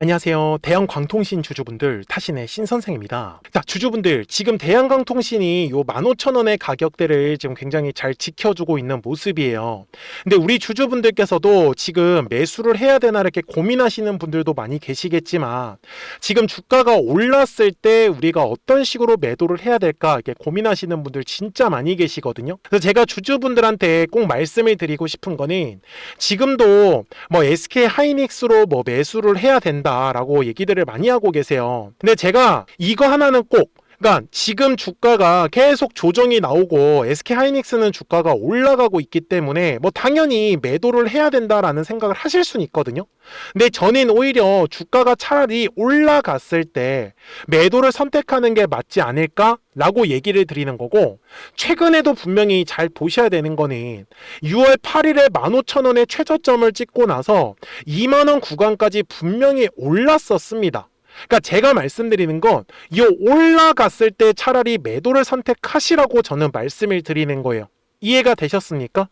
안녕하세요. 대한광통신 주주분들, 타신의 신선생입니다. 자, 주주분들, 지금 대한광통신이 요 15,000원의 가격대를 지금 굉장히 잘 지켜주고 있는 모습이에요. 근데 우리 주주분들께서도 지금 매수를 해야 되나 이렇게 고민하시는 분들도 많이 계시겠지만, 지금 주가가 올랐을 때 우리가 어떤 식으로 매도를 해야 될까 이렇게 고민하시는 분들 진짜 많이 계시거든요. 그래서 제가 주주분들한테 꼭 말씀을 드리고 싶은 거는, 지금도 뭐 SK 하이닉스로 뭐 매수를 해야 된다 라고 얘기들을 많이 하고 계세요. 근데 제가 이거 하나는 꼭, 그러니까 지금 주가가 계속 조정이 나오고 SK 하이닉스는 주가가 올라가고 있기 때문에 뭐 당연히 매도를 해야 된다라는 생각을 하실 수는 있거든요. 근데 저는 오히려 주가가 차라리 올라갔을 때 매도를 선택하는 게 맞지 않을까? 라고 얘기를 드리는 거고, 최근에도 분명히 잘 보셔야 되는 거는 6월 8일에 15,000원의 최저점을 찍고 나서 2만원 구간까지 분명히 올랐었습니다. 그러니까 제가 말씀드리는 건 이 올라갔을 때 차라리 매도를 선택하시라고 저는 말씀을 드리는 거예요. 이해가 되셨습니까?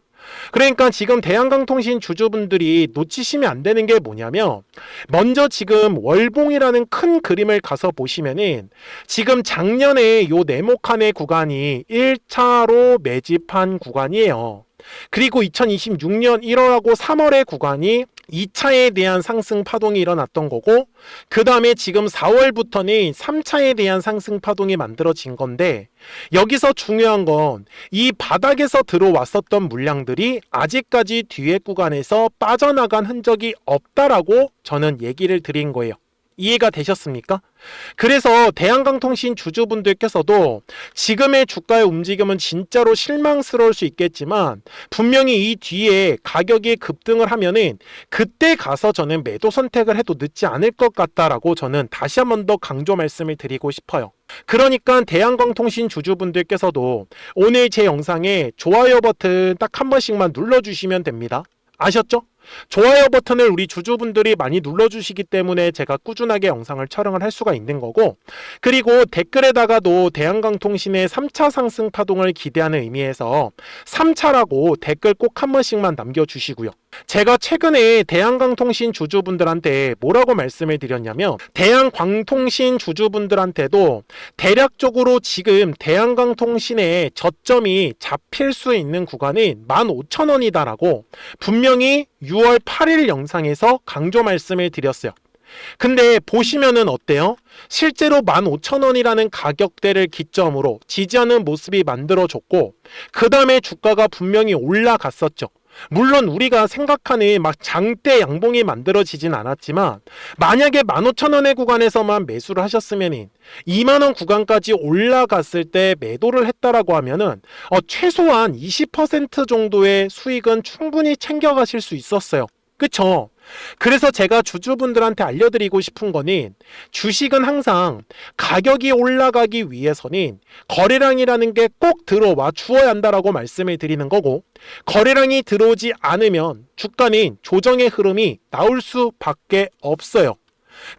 그러니까 지금 대한광통신 주주분들이 놓치시면 안 되는 게 뭐냐면, 먼저 지금 월봉이라는 큰 그림을 가서 보시면은 지금 작년에 요 네모칸의 구간이 1차로 매집한 구간이에요. 그리고 2026년 1월하고 3월의 구간이 2차에 대한 상승 파동이 일어났던 거고, 그 다음에 지금 4월부터는 3차에 대한 상승 파동이 만들어진 건데, 여기서 중요한 건 이 바닥에서 들어왔었던 물량들이 아직까지 뒤에 구간에서 빠져나간 흔적이 없다라고 저는 얘기를 드린 거예요. 이해가 되셨습니까? 그래서 대한광통신 주주분들께서도 지금의 주가의 움직임은 진짜로 실망스러울 수 있겠지만, 분명히 이 뒤에 가격이 급등을 하면은 그때 가서 저는 매도 선택을 해도 늦지 않을 것 같다라고 저는 다시 한 번 더 강조 말씀을 드리고 싶어요. 그러니까 대한광통신 주주분들께서도 오늘 제 영상에 좋아요 버튼 딱 한 번씩만 눌러주시면 됩니다. 아셨죠? 좋아요 버튼을 우리 주주분들이 많이 눌러주시기 때문에 제가 꾸준하게 영상을 촬영을 할 수가 있는 거고, 그리고 댓글에다가도 대한광통신의 3차 상승 파동을 기대하는 의미에서 3차라고 댓글 꼭 한 번씩만 남겨주시고요. 제가 최근에 대한광통신 주주분들한테 뭐라고 말씀을 드렸냐면, 대한광통신 주주분들한테도 대략적으로 지금 대한광통신의 저점이 잡힐 수 있는 구간은 15,000원이다라고 분명히 6월 8일 영상에서 강조 말씀을 드렸어요. 근데 보시면은 어때요? 실제로 15,000원이라는 가격대를 기점으로 지지하는 모습이 만들어졌고, 그 다음에 주가가 분명히 올라갔었죠. 물론 우리가 생각하는 막 장대 양봉이 만들어지진 않았지만, 만약에 15,000원의 구간에서만 매수를 하셨으면 2만원 구간까지 올라갔을 때 매도를 했다라고 하면은 최소한 20% 정도의 수익은 충분히 챙겨가실 수 있었어요. 그쵸? 그래서 제가 주주분들한테 알려드리고 싶은 거는, 주식은 항상 가격이 올라가기 위해서는 거래량이라는 게 꼭 들어와 주어야 한다라고 말씀을 드리는 거고, 거래량이 들어오지 않으면 주가는 조정의 흐름이 나올 수밖에 없어요.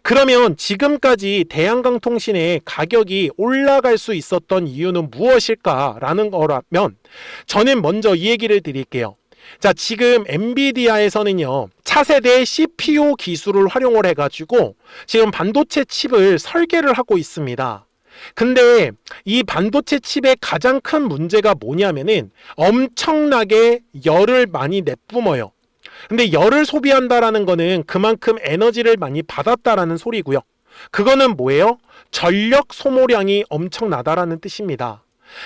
그러면 지금까지 대한광통신의 가격이 올라갈 수 있었던 이유는 무엇일까라는 거라면, 저는 먼저 이 얘기를 드릴게요. 자, 지금 엔비디아에서는요, 차세대 CPU 기술을 활용을 해가지고 지금 반도체 칩을 설계를 하고 있습니다. 근데 이 반도체 칩의 가장 큰 문제가 뭐냐면은 엄청나게 열을 많이 내뿜어요. 근데 열을 소비한다라는 거는 그만큼 에너지를 많이 받았다라는 소리고요. 그거는 뭐예요? 전력 소모량이 엄청나다라는 뜻입니다.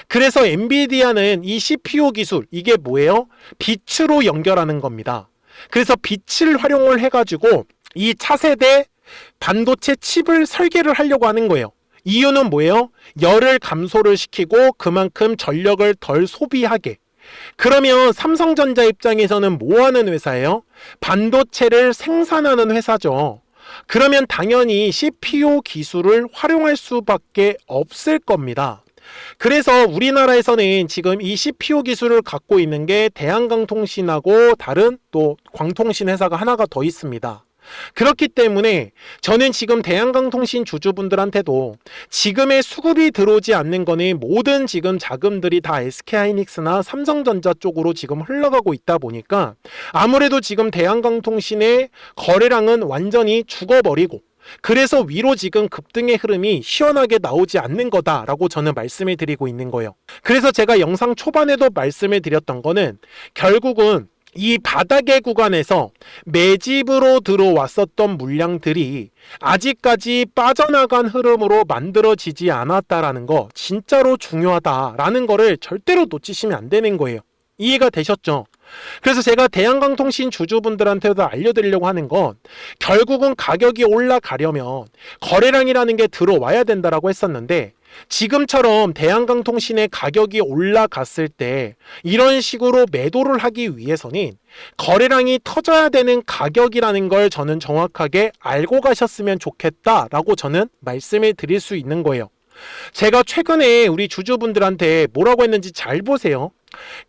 그래서 엔비디아는 이 CPU 기술, 이게 뭐예요? 빛으로 연결하는 겁니다. 그래서 빛을 활용을 해가지고 이 차세대 반도체 칩을 설계를 하려고 하는 거예요. 이유는 뭐예요? 열을 감소를 시키고 그만큼 전력을 덜 소비하게. 그러면 삼성전자 입장에서는 뭐 하는 회사예요? 반도체를 생산하는 회사죠. 그러면 당연히 CPU 기술을 활용할 수밖에 없을 겁니다. 그래서 우리나라에서는 지금 이 CPU 기술을 갖고 있는 게 대한광통신하고 다른 또 광통신 회사가 하나가 더 있습니다. 그렇기 때문에 저는 지금 대한광통신 주주분들한테도 지금의 수급이 들어오지 않는 거는 모든 지금 자금들이 다 SK하이닉스나 삼성전자 쪽으로 지금 흘러가고 있다 보니까 아무래도 지금 대한광통신의 거래량은 완전히 죽어버리고, 그래서 위로 지금 급등의 흐름이 시원하게 나오지 않는 거다라고 저는 말씀을 드리고 있는 거예요. 그래서 제가 영상 초반에도 말씀을 드렸던 거는 결국은 이 바닥의 구간에서 매집으로 들어왔었던 물량들이 아직까지 빠져나간 흐름으로 만들어지지 않았다라는 거 진짜로 중요하다라는 거를 절대로 놓치시면 안 되는 거예요. 이해가 되셨죠? 그래서 제가 대한강통신 주주분들한테도 알려드리려고 하는 건 결국은 가격이 올라가려면 거래량이라는 게 들어와야 된다라고 했었는데 지금처럼 대한강통신의 가격이 올라갔을 때 이런 식으로 매도를 하기 위해서는 거래량이 터져야 되는 가격이라는 걸 저는 정확하게 알고 가셨으면 좋겠다라고 저는 말씀을 드릴 수 있는 거예요. 제가 최근에 우리 주주분들한테 뭐라고 했는지 잘 보세요.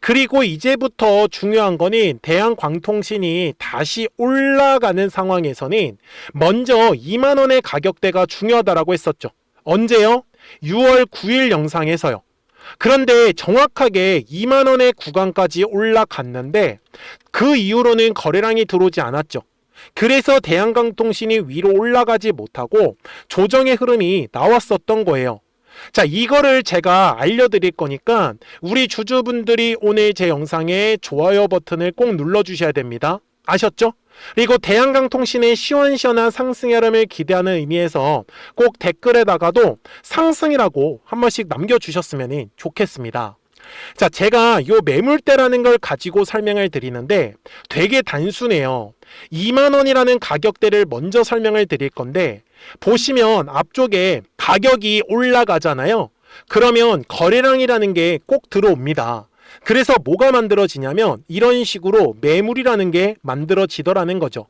그리고 이제부터 중요한 거는 대한광통신이 다시 올라가는 상황에서는 먼저 2만 원의 가격대가 중요하다라고 했었죠. 언제요? 6월 9일 영상에서요. 그런데 정확하게 2만 원의 구간까지 올라갔는데 그 이후로는 거래량이 들어오지 않았죠. 그래서 대한강통신이 위로 올라가지 못하고 조정의 흐름이 나왔었던 거예요. 자, 이거를 제가 알려드릴 거니까 우리 주주분들이 오늘 제 영상에 좋아요 버튼을 꼭 눌러주셔야 됩니다. 아셨죠? 그리고 대한강통신의 시원시원한 상승 흐름을 기대하는 의미에서 꼭 댓글에다가도 상승이라고 한 번씩 남겨주셨으면 좋겠습니다. 자, 제가 요 매물대라는 걸 가지고 설명을 드리는데 되게 단순해요. 2만 원이라는 가격대를 먼저 설명을 드릴 건데 보시면 앞쪽에 가격이 올라가잖아요. 그러면 거래량이라는 게 꼭 들어옵니다. 그래서 뭐가 만들어지냐면 이런 식으로 매물이라는 게 만들어지더라는 거죠.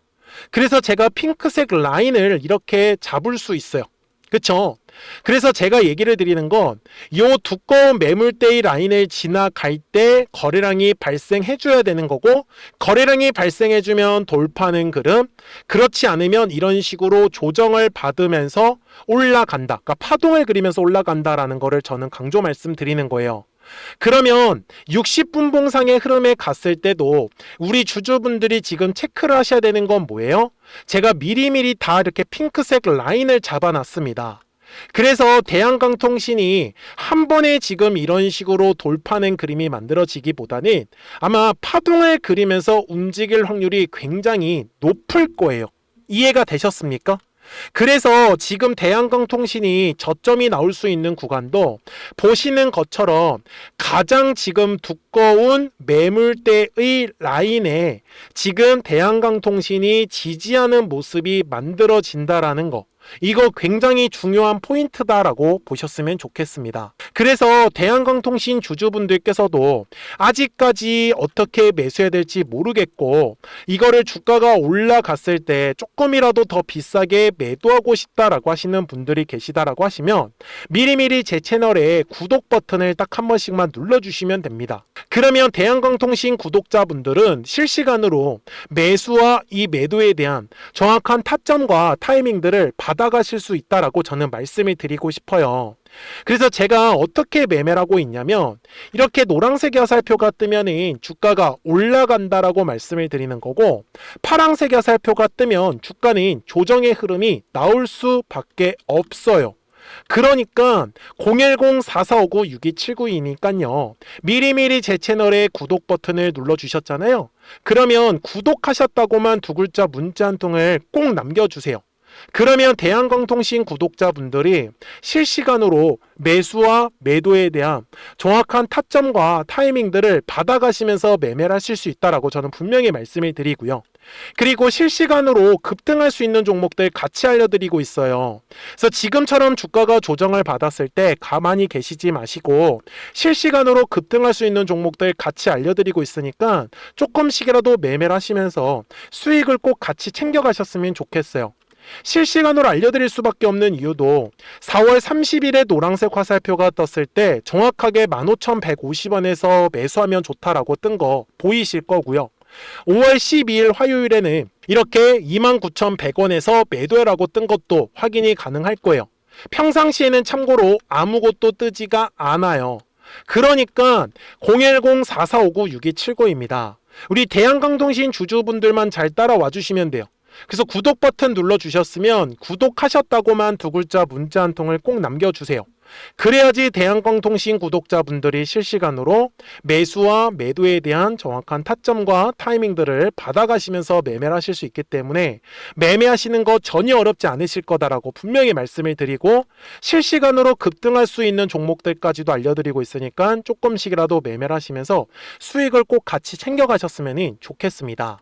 그래서 제가 핑크색 라인을 이렇게 잡을 수 있어요. 그쵸? 그래서 제가 얘기를 드리는 건 이 두꺼운 매물대의 라인을 지나갈 때 거래량이 발생해 줘야 되는 거고 거래량이 발생해 주면 돌파는 그름, 그렇지 않으면 이런 식으로 조정을 받으면서 올라간다. 그러니까 파동을 그리면서 올라간다라는 거를 저는 강조 말씀드리는 거예요. 그러면 60분 봉상의 흐름에 갔을 때도 우리 주주분들이 지금 체크를 하셔야 되는 건 뭐예요? 제가 미리미리 다 이렇게 핑크색 라인을 잡아놨습니다. 그래서 대한강통신이 한 번에 지금 이런 식으로 돌파는 그림이 만들어지기보다는 아마 파동을 그리면서 움직일 확률이 굉장히 높을 거예요. 이해가 되셨습니까? 그래서 지금 대한강통신이 저점이 나올 수 있는 구간도 보시는 것처럼 가장 지금 두꺼운 매물대의 라인에 지금 대한강통신이 지지하는 모습이 만들어진다라는 거, 이거 굉장히 중요한 포인트다라고 보셨으면 좋겠습니다. 그래서 대한강통신 주주분들께서도 아직까지 어떻게 매수해야 될지 모르겠고 이거를 주가가 올라갔을 때 조금이라도 더 비싸게 매도하고 싶다라고 하시는 분들이 계시다라고 하시면 미리미리 제 채널에 구독 버튼을 딱 한 번씩만 눌러주시면 됩니다. 그러면 대한강통신 구독자분들은 실시간으로 매수와 이 매도에 대한 정확한 타점과 타이밍들을 받아가실 수 있다라고 저는 말씀을 드리고 싶어요. 그래서 제가 어떻게 매매를 하고 있냐면 이렇게 노란색 화살표가 뜨면은 주가가 올라간다라고 말씀을 드리는 거고 파란색 화살표가 뜨면 주가는 조정의 흐름이 나올 수밖에 없어요. 그러니까 010-4459-6279이니까요. 미리미리 제 채널에 구독 버튼을 눌러주셨잖아요. 그러면 구독하셨다고만 두 글자 문자 한 통을 꼭 남겨주세요. 그러면 대한강통신 구독자분들이 실시간으로 매수와 매도에 대한 정확한 타점과 타이밍들을 받아가시면서 매매를 하실 수 있다라고 저는 분명히 말씀을 드리고요. 그리고 실시간으로 급등할 수 있는 종목들 같이 알려드리고 있어요. 그래서 지금처럼 주가가 조정을 받았을 때 가만히 계시지 마시고 실시간으로 급등할 수 있는 종목들 같이 알려드리고 있으니까 조금씩이라도 매매를 하시면서 수익을 꼭 같이 챙겨가셨으면 좋겠어요. 실시간으로 알려드릴 수밖에 없는 이유도 4월 30일에 노란색 화살표가 떴을 때 정확하게 15,150원에서 매수하면 좋다라고 뜬 거 보이실 거고요. 5월 12일 화요일에는 이렇게 29,100원에서 매도해라고 뜬 것도 확인이 가능할 거예요. 평상시에는 참고로 아무것도 뜨지가 않아요. 그러니까 010-4459-6279입니다. 우리 대한강통신 주주분들만 잘 따라와 주시면 돼요. 그래서 구독 버튼 눌러주셨으면 구독하셨다고만 두 글자 문자 한 통을 꼭 남겨주세요. 그래야지 대한광통신 구독자분들이 실시간으로 매수와 매도에 대한 정확한 타점과 타이밍들을 받아가시면서 매매를 하실 수 있기 때문에 매매하시는 거 전혀 어렵지 않으실 거다라고 분명히 말씀을 드리고, 실시간으로 급등할 수 있는 종목들까지도 알려드리고 있으니까 조금씩이라도 매매를 하시면서 수익을 꼭 같이 챙겨가셨으면 좋겠습니다.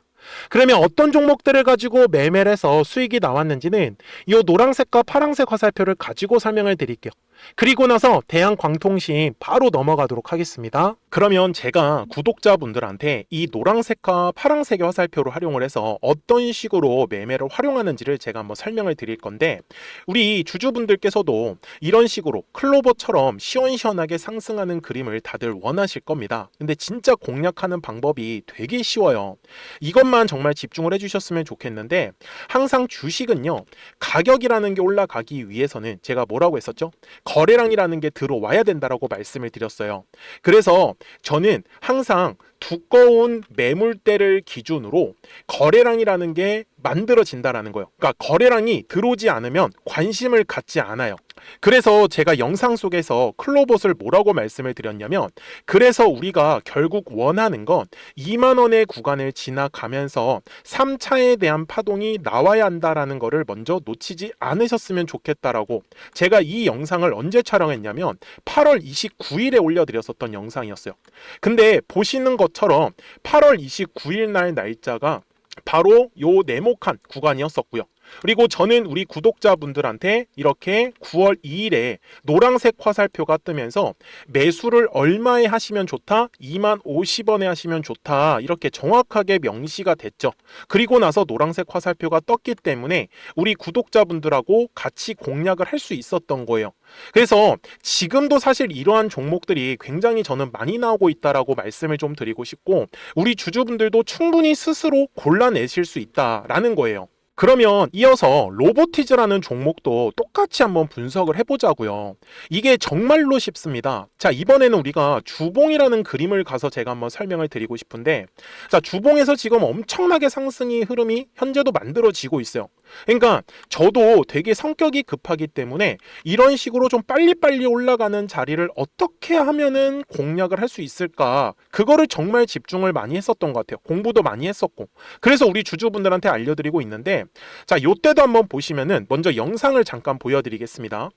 그러면 어떤 종목들을 가지고 매매를 해서 수익이 나왔는지는 이 노란색과 파란색 화살표를 가지고 설명을 드릴게요. 그리고 나서 대한광통신 바로 넘어가도록 하겠습니다. 그러면 제가 구독자분들한테 이 노란색과 파란색의 화살표를 활용을 해서 어떤 식으로 매매를 활용하는지를 제가 한번 설명을 드릴 건데, 우리 주주분들께서도 이런 식으로 클로버처럼 시원시원하게 상승하는 그림을 다들 원하실 겁니다. 근데 진짜 공략하는 방법이 되게 쉬워요. 이것만 정말 집중을 해주셨으면 좋겠는데, 항상 주식은요, 가격이라는 게 올라가기 위해서는 제가 뭐라고 했었죠? 거래량이라는 게 들어와야 된다라고 말씀을 드렸어요. 그래서 저는 항상 두꺼운 매물대를 기준으로 거래량이라는 게 만들어진다라는 거예요. 그러니까 거래량이 들어오지 않으면 관심을 갖지 않아요. 그래서 제가 영상 속에서 클로봇을 뭐라고 말씀을 드렸냐면, 그래서 우리가 결국 원하는 건 2만 원의 구간을 지나가면서 3차에 대한 파동이 나와야 한다라는 거를 먼저 놓치지 않으셨으면 좋겠다라고, 제가 이 영상을 언제 촬영했냐면 8월 29일에 올려드렸었던 영상이었어요. 근데 보시는 것처럼 8월 29일 날 날짜가 바로 요 네모칸 구간이었었고요. 그리고 저는 우리 구독자분들한테 이렇게 9월 2일에 노란색 화살표가 뜨면서 매수를 얼마에 하시면 좋다? 2만 50원에 하시면 좋다. 이렇게 정확하게 명시가 됐죠. 그리고 나서 노란색 화살표가 떴기 때문에 우리 구독자분들하고 같이 공략을 할 수 있었던 거예요. 그래서 지금도 사실 이러한 종목들이 굉장히 저는 많이 나오고 있다라고 말씀을 좀 드리고 싶고, 우리 주주분들도 충분히 스스로 골라내실 수 있다라는 거예요. 그러면 이어서 로보티즈라는 종목도 똑같이 한번 분석을 해보자고요. 이게 정말로 쉽습니다. 자, 이번에는 우리가 주봉이라는 그림을 가서 제가 한번 설명을 드리고 싶은데, 자, 주봉에서 지금 엄청나게 상승이 흐름이 현재도 만들어지고 있어요. 그러니까 저도 되게 성격이 급하기 때문에 이런 식으로 좀 빨리빨리 올라가는 자리를 어떻게 하면은 공략을 할 수 있을까, 그거를 정말 집중을 많이 했었던 것 같아요. 공부도 많이 했었고. 그래서 우리 주주분들한테 알려드리고 있는데, 자, 요때도 한번 보시면은 먼저 영상을 잠깐 보여드리겠습니다.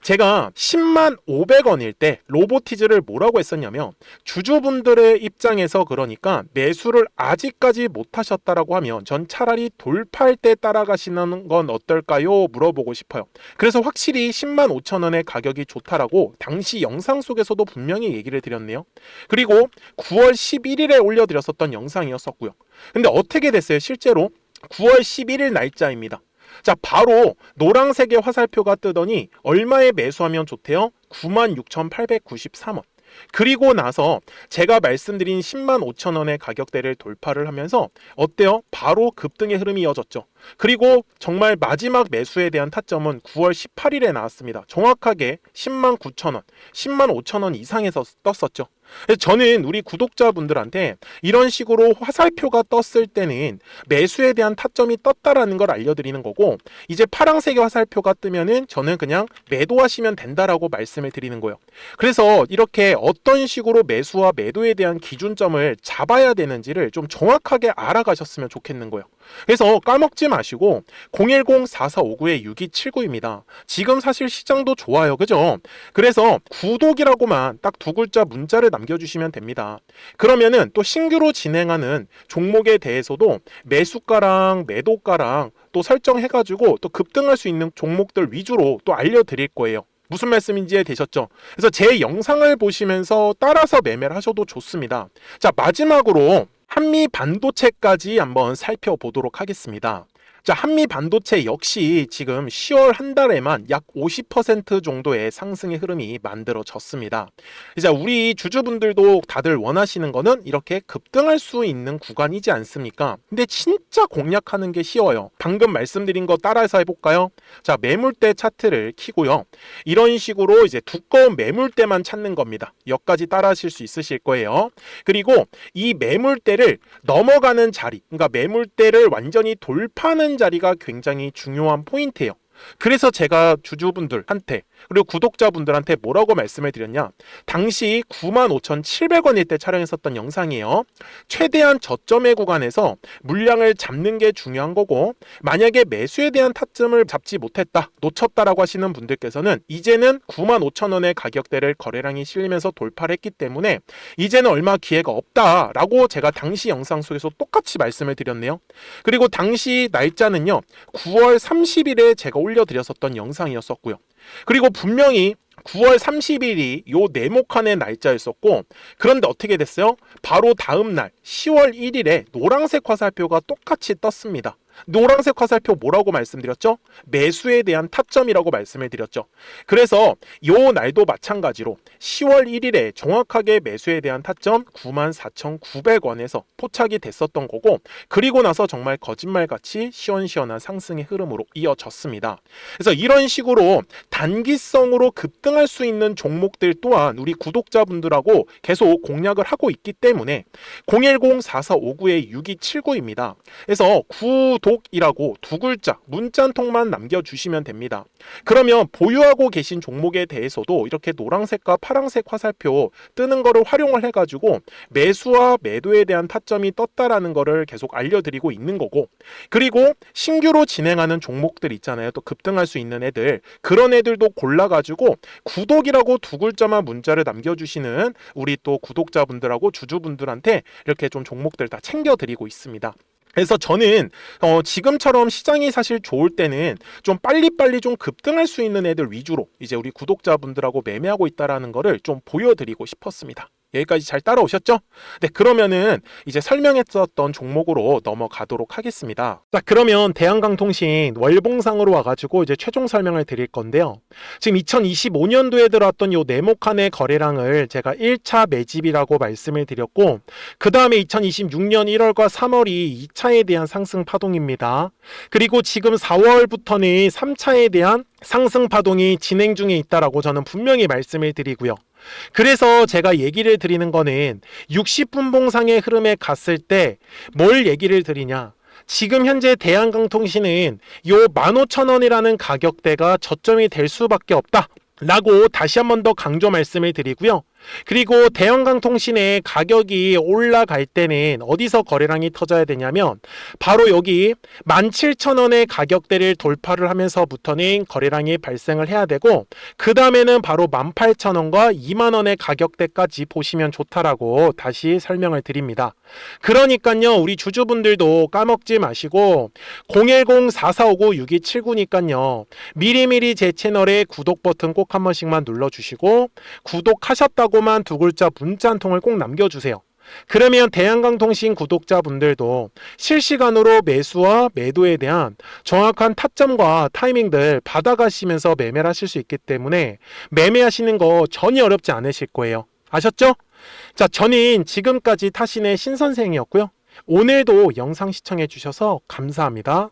제가 10만 500원일 때 로보티즈를 뭐라고 했었냐면, 주주분들의 입장에서 그러니까 매수를 아직까지 못 하셨다라고 하면 전 차라리 돌파할 때 따라가시는 건 어떨까요? 물어보고 싶어요. 그래서 확실히 10만 5천 원의 가격이 좋다라고 당시 영상 속에서도 분명히 얘기를 드렸네요. 그리고 9월 11일에 올려드렸었던 영상이었었고요. 근데 어떻게 됐어요? 실제로 9월 11일 날짜입니다. 자, 바로 노란색의 화살표가 뜨더니 얼마에 매수하면 좋대요? 96,893원. 그리고 나서 제가 말씀드린 10만 5천 원의 가격대를 돌파를 하면서 어때요? 바로 급등의 흐름이 이어졌죠. 그리고 정말 마지막 매수에 대한 타점은 9월 18일에 나왔습니다. 정확하게 10만 9천 원, 10만 5천 원 이상에서 떴었죠. 저는 우리 구독자분들한테 이런 식으로 화살표가 떴을 때는 매수에 대한 타점이 떴다라는 걸 알려드리는 거고, 이제 파란색의 화살표가 뜨면은 저는 그냥 매도하시면 된다라고 말씀을 드리는 거예요. 그래서 이렇게 어떤 식으로 매수와 매도에 대한 기준점을 잡아야 되는지를 좀 정확하게 알아가셨으면 좋겠는 거예요. 그래서 까먹지 마시고 010-4459-6279입니다. 지금 사실 시장도 좋아요. 그죠? 그래서 구독이라고만 딱 두 글자 문자를 남겨주시면 됩니다. 그러면은 또 신규로 진행하는 종목에 대해서도 매수가랑 매도가랑 또 설정해가지고 또 급등할 수 있는 종목들 위주로 또 알려드릴 거예요. 무슨 말씀인지 이해되셨죠? 그래서 제 영상을 보시면서 따라서 매매를 하셔도 좋습니다. 자, 마지막으로 한미 반도체까지 한번 살펴보도록 하겠습니다. 자, 한미 반도체 역시 지금 10월 한 달에만 약 50% 정도의 상승의 흐름이 만들어졌습니다. 이제 우리 주주분들도 다들 원하시는 거는 이렇게 급등할 수 있는 구간이지 않습니까? 근데 진짜 공략하는 게 쉬워요. 방금 말씀드린 거 따라해서 해볼까요? 자, 매물대 차트를 키고요. 이런 식으로 이제 두꺼운 매물대만 찾는 겁니다. 여기까지 따라하실 수 있으실 거예요. 그리고 이 매물대를 넘어가는 자리, 그러니까 매물대를 완전히 돌파하는 자리가 굉장히 중요한 포인트예요. 그래서 제가 주주분들한테 그리고 구독자분들한테 뭐라고 말씀을 드렸냐, 당시 95,700원일 때 촬영했었던 영상이에요. 최대한 저점의 구간에서 물량을 잡는 게 중요한 거고, 만약에 매수에 대한 타점을 잡지 못했다, 놓쳤다라고 하시는 분들께서는 이제는 95,000원의 가격대를 거래량이 실리면서 돌파를 했기 때문에 이제는 얼마 기회가 없다라고 제가 당시 영상 속에서 똑같이 말씀을 드렸네요. 그리고 당시 날짜는요, 9월 30일에 제가 올려드렸었던 영상이었었고요. 그리고 분명히 9월 30일이 요 네모칸의 날짜였었고, 그런데 어떻게 됐어요? 바로 다음 날 10월 1일에 노란색 화살표가 똑같이 떴습니다. 노란색 화살표 뭐라고 말씀드렸죠? 매수에 대한 타점이라고 말씀을 드렸죠. 그래서 요 날도 마찬가지로 10월 1일에 정확하게 매수에 대한 타점 94,900원에서 포착이 됐었던 거고, 그리고 나서 정말 거짓말같이 시원시원한 상승의 흐름으로 이어졌습니다. 그래서 이런 식으로 단기성으로 급등할 수 있는 종목들 또한 우리 구독자분들하고 계속 공략을 하고 있기 때문에 010-4459-6279입니다. 그래서 구독이라고 두 글자 문자 한 통만 남겨주시면 됩니다. 그러면 보유하고 계신 종목에 대해서도 이렇게 노란색과 파란색 화살표 뜨는 거를 활용을 해가지고 매수와 매도에 대한 타점이 떴다라는 거를 계속 알려드리고 있는 거고, 그리고 신규로 진행하는 종목들 있잖아요. 또 급등할 수 있는 애들, 그런 애들도 골라가지고 구독이라고 두 글자만 문자를 남겨주시는 우리 또 구독자분들하고 주주분들한테 이렇게 좀 종목들 다 챙겨드리고 있습니다. 그래서 저는 지금처럼 시장이 사실 좋을 때는 좀 빨리빨리 좀 급등할 수 있는 애들 위주로 이제 우리 구독자분들하고 매매하고 있다라는 거를 좀 보여드리고 싶었습니다. 여기까지 잘 따라오셨죠? 네, 그러면은 이제 설명했었던 종목으로 넘어가도록 하겠습니다. 자, 그러면 대한강통신 월봉상으로 와가지고 이제 최종 설명을 드릴 건데요. 지금 2025년도에 들어왔던 요 네모칸의 거래량을 제가 1차 매집이라고 말씀을 드렸고, 그 다음에 2026년 1월과 3월이 2차에 대한 상승 파동입니다. 그리고 지금 4월부터는 3차에 대한 상승 파동이 진행 중에 있다라고 저는 분명히 말씀을 드리고요. 그래서 제가 얘기를 드리는 거는 60분 봉상의 흐름에 갔을 때 뭘 얘기를 드리냐, 지금 현재 대한강통신은 요 15,000원이라는 가격대가 저점이 될 수밖에 없다 라고 다시 한 번 더 강조 말씀을 드리고요. 그리고 대한강통신의 가격이 올라갈 때는 어디서 거래량이 터져야 되냐면 바로 여기 17,000원의 가격대를 돌파를 하면서부터는 거래량이 발생을 해야 되고, 그 다음에는 바로 18,000원과 20,000원의 가격대까지 보시면 좋다라고 다시 설명을 드립니다. 그러니까요, 우리 주주분들도 까먹지 마시고 010-4459-6279니까요 미리미리 제 채널에 구독 버튼 꼭 한 번씩만 눌러주시고, 구독하셨다고만 두 글자 문자 한 통을 꼭 남겨주세요. 그러면 대한강통신 구독자분들도 실시간으로 매수와 매도에 대한 정확한 타점과 타이밍들 받아가시면서 매매를 하실 수 있기 때문에 매매하시는 거 전혀 어렵지 않으실 거예요. 아셨죠? 자, 저는 지금까지 타신의 신선생이었고요. 오늘도 영상 시청해 주셔서 감사합니다.